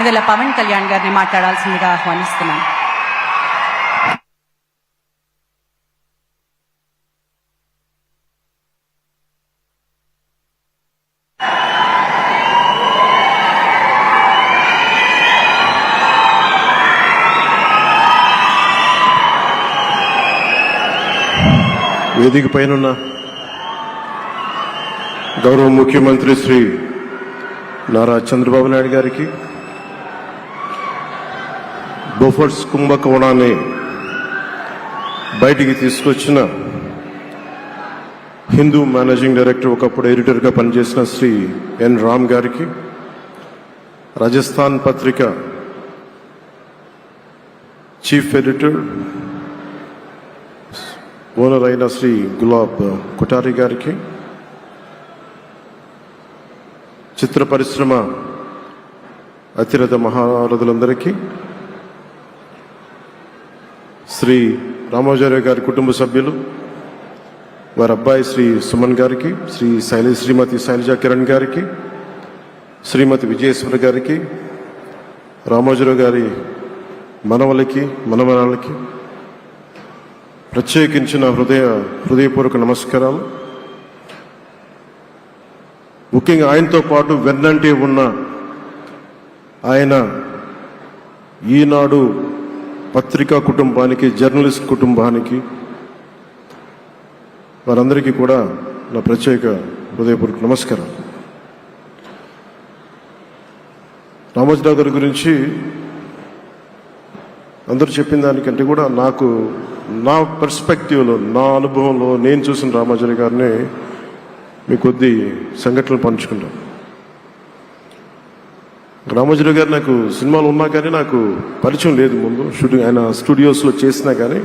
పవన్ కళ్యాణ్ గారిని మాట్లాడాల్సిందిగా ఆహ్వానిస్తున్నాను. వేదిక పైన గౌరవ ముఖ్యమంత్రి శ్రీ నారా చంద్రబాబు నాయుడు గారికి, బోఫర్స్ కుంభకోణాన్ని బయటికి తీసుకొచ్చిన హిందూ మేనేజింగ్ డైరెక్టర్, ఒకప్పుడు ఎడిటర్గా పనిచేసిన శ్రీ ఎన్ రామ్ గారికి, రాజస్థాన్ పత్రిక చీఫ్ ఎడిటర్ ఓనర్ అయిన శ్రీ గులాబ్ కుటారి గారికి, చిత్ర పరిశ్రమ అతిరథ మహారథులందరికీ, శ్రీ రామోజీరావు గారి కుటుంబ సభ్యులు, వారి అబ్బాయి శ్రీ సుమన్ గారికి, శ్రీమతి శైలజా కిరణ్ గారికి, శ్రీమతి విజయేశ్వర గారికి, రామోజీరావు గారి మనవలకి మనమరాలకి ప్రత్యేకించిన హృదయపూర్వక నమస్కారాలు. ముఖ్యంగా ఆయనతో పాటు వెన్నంటే ఉన్న ఆయన ఈనాడు పత్రికా కుటుంబానికి, జర్నలిస్ట్ కుటుంబానికి, వారందరికీ కూడా నా ప్రత్యేక హృదయపూర్వక నమస్కారం. రామోజీరావు గారి గురించి అందరూ చెప్పిన దానికంటే కూడా నాకు, నా పర్స్పెక్టివ్లో, నా అనుభవంలో నేను చూసిన రామోజీరావు గారిని మీ కొద్ది సంఘటనలు పంచుకున్నాను. రామోజీరావు గారు నాకు సినిమాలు ఉన్నా కానీ నాకు పరిచయం లేదు. ముందు షూటింగ్ ఆయన స్టూడియోస్లో చేసినా కానీ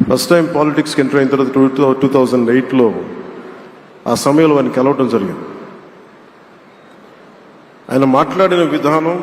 ఫస్ట్ టైం పాలిటిక్స్కి ఎంటర్ అయిన తర్వాత 2008లో ఆ సమయంలో ఆయన కలవటం జరిగింది. ఆయన మాట్లాడిన విధానం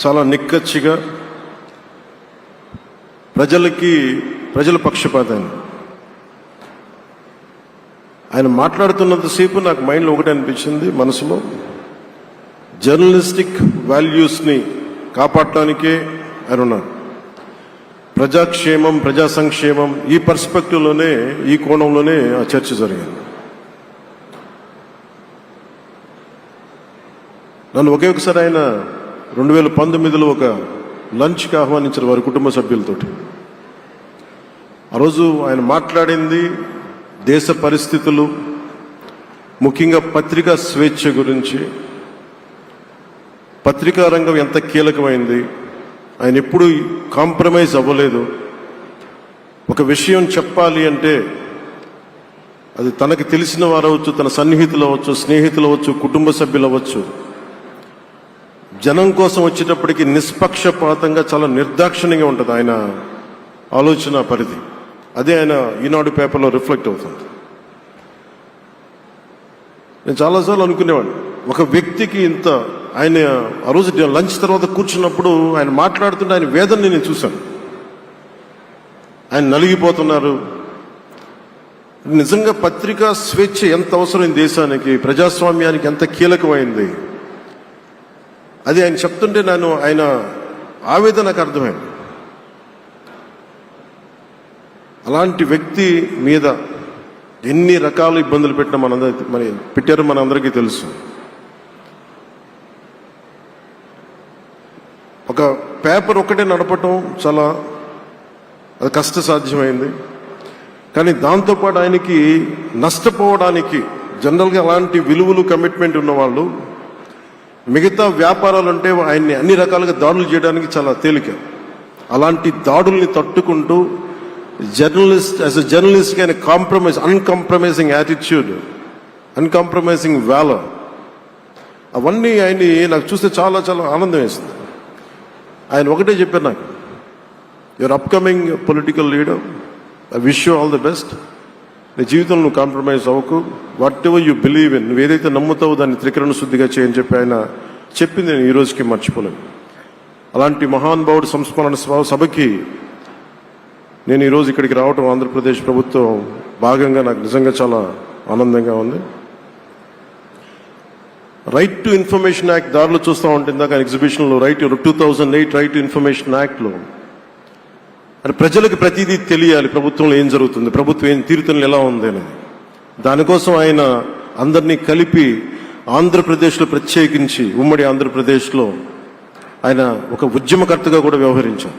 చాలా నిక్కచ్చిగా, ప్రజల పక్షపాతాన్ని. ఆయన మాట్లాడుతున్నంతసేపు నాకు మైండ్లో ఒకటే అనిపించింది, మనసులో జర్నలిస్టిక్ వాల్యూస్ని కాపాడటానికే ఆయన ఉన్నారు. ప్రజాక్షేమం, ప్రజా సంక్షేమం, ఈ పర్స్పెక్టివ్లోనే, ఈ కోణంలోనే ఆ చర్చ జరిగింది. నన్ను ఒకసారి ఆయన 2019లో ఒక లంచ్కి ఆహ్వానించారు వారి కుటుంబ సభ్యులతోటి. ఆ రోజు ఆయన మాట్లాడింది దేశ పరిస్థితులు, ముఖ్యంగా పత్రికా స్వేచ్ఛ గురించి, పత్రికా రంగం ఎంత కీలకమైంది. ఆయన ఎప్పుడూ కాంప్రమైజ్ అవ్వలేదు. ఒక విషయం చెప్పాలి అంటే అది తనకు తెలిసిన వారు అవ్వచ్చు, తన సన్నిహితులు అవ్వచ్చు, స్నేహితులు అవ్వచ్చు, కుటుంబ సభ్యులు అవ్వచ్చు, జనం కోసం వచ్చేటప్పటికి నిష్పక్షపాతంగా, చాలా నిర్దాక్షిణ్యంగా ఉంటుంది ఆయన ఆలోచన పరిధి. అదే ఆయన ఈనాడు పేపర్లో రిఫ్లెక్ట్ అవుతుంది. నేను చాలాసార్లు అనుకునేవాడిని, ఒక వ్యక్తికి ఇంత, ఆయన ఆ రోజు లంచ్ తర్వాత కూర్చున్నప్పుడు ఆయన మాట్లాడుతుంటే ఆయన వేదనని నేను చూశాను. ఆయన నలిగిపోతున్నారు. నిజంగా పత్రికా స్వేచ్ఛ ఎంత అవసరం దేశానికి, ప్రజాస్వామ్యానికి ఎంత కీలకమైంది, అది ఆయన చెప్తుంటే ఆయన ఆవేదన నాకు అర్థమైంది. అలాంటి వ్యక్తి మీద ఎన్ని రకాల ఇబ్బందులు పెట్టారో మనందరికీ తెలుసు. ఒక పేపర్ ఒక్కటే నడపటం చాలా అది కష్టసాధ్యమైంది. కానీ దాంతోపాటు ఆయనకి నష్టపోవడానికి, జనరల్గా అలాంటి విలువలు, కమిట్మెంట్ ఉన్నవాళ్ళు మిగతా వ్యాపారాలు అంటే ఆయన్ని అన్ని రకాలుగా దాడులు చేయడానికి చాలా తేలిక. అలాంటి దాడుల్ని తట్టుకుంటూ యాజ్ ఎ జర్నలిస్ట్ ఆయన అన్కాంప్రమైజింగ్ యాటిట్యూడ్, అన్కాంప్రమైజింగ్ వాలర్, అవన్నీ ఆయన్ని నాకు చూస్తే చాలా చాలా ఆనందం వేస్తుంది. ఆయన ఒకటే చెప్పారు నాకు, your upcoming political leader, I wish you all the best. నీ జీవితంలో నువ్వు కాంప్రమైజ్ అవ్వకు, what ever you believe in, నువ్వు ఏదైతే నమ్ముతావో దాన్ని త్రికరణ శుద్ధిగా చేయని చెప్పి ఆయన చెప్పింది నేను ఈ రోజుకి మర్చిపోలేను. అలాంటి మహానుభావుడు సంస్మరణ సభకి నేను ఈరోజు ఇక్కడికి రావటం, ఆంధ్రప్రదేశ్ ప్రభుత్వం భాగంగా నాకు నిజంగా చాలా ఆనందంగా ఉంది. రైట్ టు ఇన్ఫర్మేషన్ యాక్ట్ దారిలో చూస్తూ ఉంటుంది దాకా ఎగ్జిబిషన్లో 2008 రైట్ టు ఇన్ఫర్మేషన్ యాక్ట్లో అంటే ప్రజలకు ప్రతిదీ తెలియాలి, ప్రభుత్వంలో ఏం జరుగుతుంది, ప్రభుత్వం ఏం తీరుతలు ఎలా ఉంది అని. దానికోసం ఆయన అందరినీ కలిపి ఆంధ్రప్రదేశ్లో ప్రత్యేకించి ఉమ్మడి ఆంధ్రప్రదేశ్లో ఆయన ఒక ఉద్యమకర్తగా కూడా వ్యవహరించారు.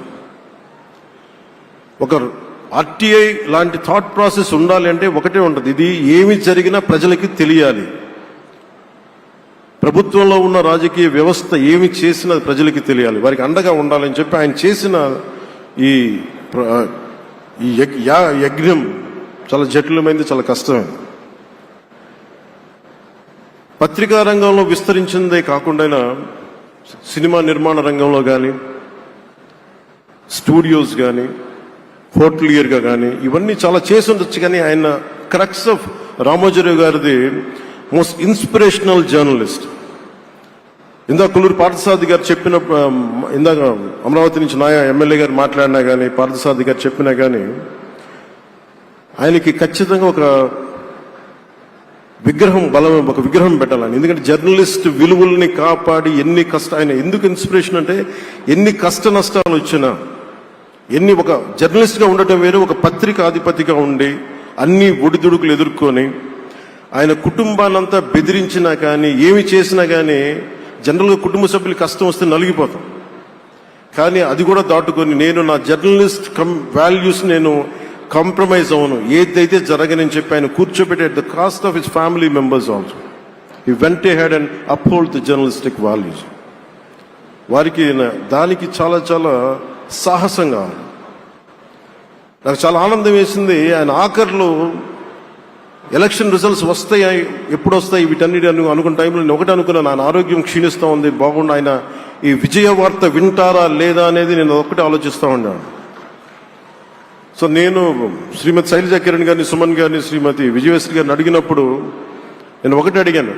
ఒక ఆర్టీఐ లాంటి థాట్ ప్రాసెస్ ఉండాలి అంటే ఒకటే ఉంటుంది, ఇది ఏమి జరిగినా ప్రజలకి తెలియాలి. ప్రభుత్వంలో ఉన్న రాజకీయ వ్యవస్థ ఏమి చేసినా ప్రజలకి తెలియాలి, వారికి అండగా ఉండాలని చెప్పి ఆయన చేసిన ఈ యజ్ఞం చాలా జటిలమైంది, చాలా కష్టమైంది. పత్రికా రంగంలో విస్తరించిందే కాకుండా సినిమా నిర్మాణ రంగంలో కానీ, స్టూడియోస్ కానీ, హోటలియర్గా కానీ ఇవన్నీ చాలా చేసి ఉండొచ్చు. కానీ ఆయన క్రక్స్ ఆఫ్ రామోజీరావు గారిది మోస్ట్ ఇన్స్పిరేషనల్ జర్నలిస్ట్. ఇందాక కొల్లూరు పార్థసారథి గారు చెప్పిన, ఇందాక అమరావతి నుంచి నాయ ఎమ్మెల్యే గారు మాట్లాడినా కానీ, పార్థసారథి గారు చెప్పినా కానీ ఆయనకి ఖచ్చితంగా ఒక విగ్రహం పెట్టాలని. ఎందుకంటే జర్నలిస్ట్ విలువల్ని కాపాడి ఆయన ఎందుకు ఇన్స్పిరేషన్ అంటే ఎన్ని కష్ట నష్టాలు వచ్చినా, ఒక జర్నలిస్ట్గా ఉండటం వేరు, ఒక పత్రికాధిపతిగా ఉండి అన్ని ఒడిదుడుకులు ఎదుర్కొని ఆయన కుటుంబాన్నంతా బెదిరించినా కానీ ఏమి చేసినా కానీ జనరల్గా కుటుంబ సభ్యులు కష్టం వస్తే నలిగిపోతాం. కానీ అది కూడా దాటుకొని నేను నా జర్నలిస్ట్ వాల్యూస్ నేను కాంప్రమైజ్ అవును, ఏదైతే జరగనని చెప్పి ఆయన కూర్చోబెట్టి at the cost of his family members also he vent ahead and uphold the journalistic values. వారికి దానికి చాలా చాలా సాహసంగా నాకు చాలా ఆనందం వేసింది. ఆయన ఆఖర్లో ఎలక్షన్ రిజల్ట్స్ వస్తాయి, ఎప్పుడు వస్తాయి వీటన్నిటి అనుకున్న టైంలో నేను ఒకటి అనుకున్నాను, ఆయన ఆరోగ్యం క్షీణిస్తూ ఉంది, బాగుండు, ఆయన ఈ విజయ వార్త వింటారా లేదా అనేది నేను ఒకటి ఆలోచిస్తూ ఉన్నాను. సో నేను శ్రీమతి శైలజా కిరణ్ గారిని, సుమన్ గారిని, శ్రీమతి విజయశ్రీ గారిని అడిగినప్పుడు నేను ఒకటి అడిగాను,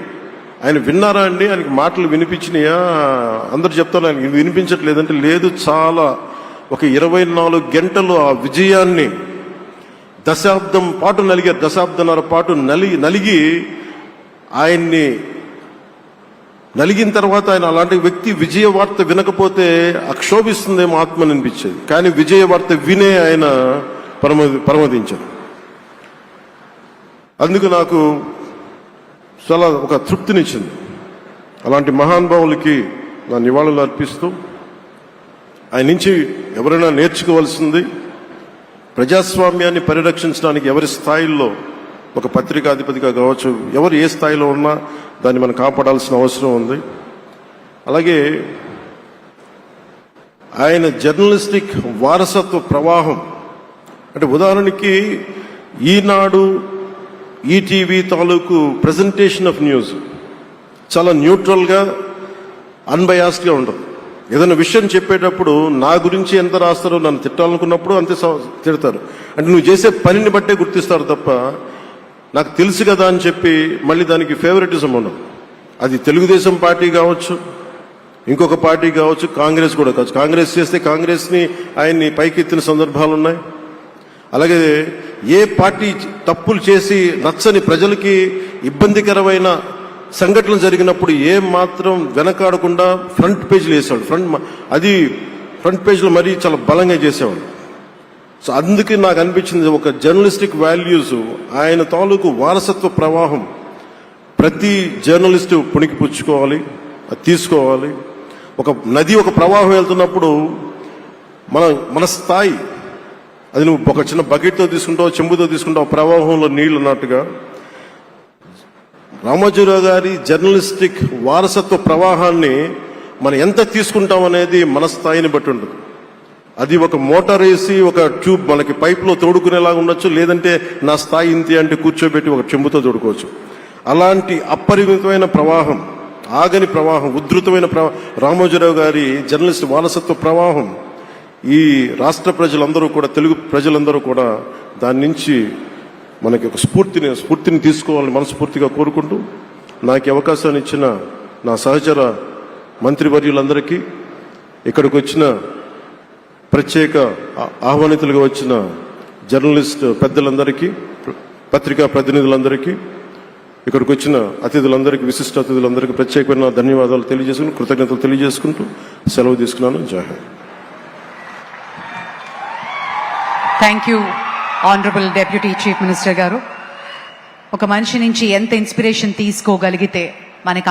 ఆయన విన్నారా అండి, ఆయనకి మాటలు వినిపించినాయా? అందరు చెప్తాను ఆయనకి వినిపించట్లేదంటే లేదు, చాలా ఒక 24 గంటలు ఆ విజయాన్ని దశాబ్దం పాటు నలిగారు, దశాబ్దన్నర పాటు నలిగి ఆయన్ని నలిగిన తర్వాత ఆయన అలాంటి వ్యక్తి విజయ వార్త వినకపోతే అక్షోభిస్తుందేమో ఆత్మని అనిపించేది. కానీ విజయ వార్త వినే ఆయన పరమదించారు. అందుకు నాకు చాలా ఒక తృప్తినిచ్చింది. అలాంటి మహానుభావులకి నా నివాళులు అర్పిస్తూ ఆయన నుంచి ఎవరైనా నేర్చుకోవాల్సింది, ప్రజాస్వామ్యాన్ని పరిరక్షించడానికి ఎవరి స్థాయిల్లో ఒక పత్రికాధిపతిగా కావచ్చు, ఎవరు ఏ స్థాయిలో ఉన్నా దాన్ని మనం కాపాడాల్సిన అవసరం ఉంది. అలాగే ఆయన జర్నలిస్టిక్ వారసత్వ ప్రవాహం అంటే ఉదాహరణకి ఈనాడు, ఈటీవీ తాలూకు ప్రజెంటేషన్ ఆఫ్ న్యూస్ చాలా న్యూట్రల్గా, అన్బయాస్డ్గా ఉండదు. ఏదైనా విషయం చెప్పేటప్పుడు నా గురించి ఎంత రాస్తారో, నన్ను తిట్టాలనుకున్నప్పుడు అంతే తిడతారు. అంటే నువ్వు చేసే పనిని బట్టే గుర్తిస్తారు తప్ప నాకు తెలుసు కదా అని చెప్పి మళ్ళీ దానికి ఫేవరెటిజం ఉండదు. అది తెలుగుదేశం పార్టీ కావచ్చు, ఇంకొక పార్టీ కావచ్చు, కాంగ్రెస్ కూడా కావచ్చు. కాంగ్రెస్ చేస్తే కాంగ్రెస్ని ఆయన్ని పైకెత్తిన సందర్భాలు ఉన్నాయి. అలాగే ఏ పార్టీ తప్పులు చేసి నచ్చని ప్రజలకి ఇబ్బందికరమైన సంఘటనలు జరిగినప్పుడు ఏం మాత్రం వెనకాడకుండా ఫ్రంట్ పేజీలు వేసేవాడు. ఫ్రంట్ పేజీలో మరీ చాలా బలంగా చేసేవాడు. సో అందుకే నాకు అనిపించింది ఒక జర్నలిస్టిక్ వాల్యూస్, ఆయన తాలూకు వారసత్వ ప్రవాహం ప్రతి జర్నలిస్టు పుణికి పుచ్చుకోవాలి, అది తీసుకోవాలి. ఒక నది ఒక ప్రవాహం వెళ్తున్నప్పుడు మన స్థాయి, అది నువ్వు ఒక చిన్న బకెట్తో తీసుకుంటావు, చెంబుతో తీసుకుంటావు, ప్రవాహంలో నీళ్లు ఉన్నట్టుగా రామోజీరావు గారి జర్నలిస్టిక్ వారసత్వ ప్రవాహాన్ని మనం ఎంత తీసుకుంటాం అనేది మన స్థాయిని బట్టి ఉంటుంది. అది ఒక మోటార్ వేసి ఒక ట్యూబ్ మనకి పైప్లో తోడుకునేలాగా ఉండొచ్చు, లేదంటే నా స్థాయి ఇంతే అంటే కూర్చోబెట్టి ఒక చెంబుతో తోడుకోవచ్చు. అలాంటి అపరిమితమైన ప్రవాహం, ఆగని ప్రవాహం, ఉధృతమైన రామోజీరావు గారి జర్నలిస్ట్ వారసత్వ ప్రవాహం ఈ రాష్ట్ర ప్రజలందరూ కూడా, తెలుగు ప్రజలందరూ కూడా దాని నుంచి మనకి ఒక స్ఫూర్తిని తీసుకోవాలని మనస్ఫూర్తిగా కోరుకుంటూ, నాకు అవకాశాన్ని ఇచ్చిన నా సహచర మంత్రివర్యులందరికీ, ఇక్కడికి వచ్చిన ప్రత్యేక ఆహ్వానితులుగా వచ్చిన జర్నలిస్ట్ పెద్దలందరికీ, పత్రికా ప్రతినిధులందరికీ ఇక్కడికి వచ్చిన అతిథులందరికీ, విశిష్ట అతిథులందరికీ ప్రత్యేకమైన ధన్యవాదాలు తెలియజేసుకుని, కృతజ్ఞతలు తెలియజేసుకుంటూ సెలవు తీసుకున్నాను. జై Hind. Thank you honourable deputy chief minister గారు. ఒక మనిషి నుంచి ఎంత ఇన్స్పిరేషన్ తీసుకోగలిగితే మనకి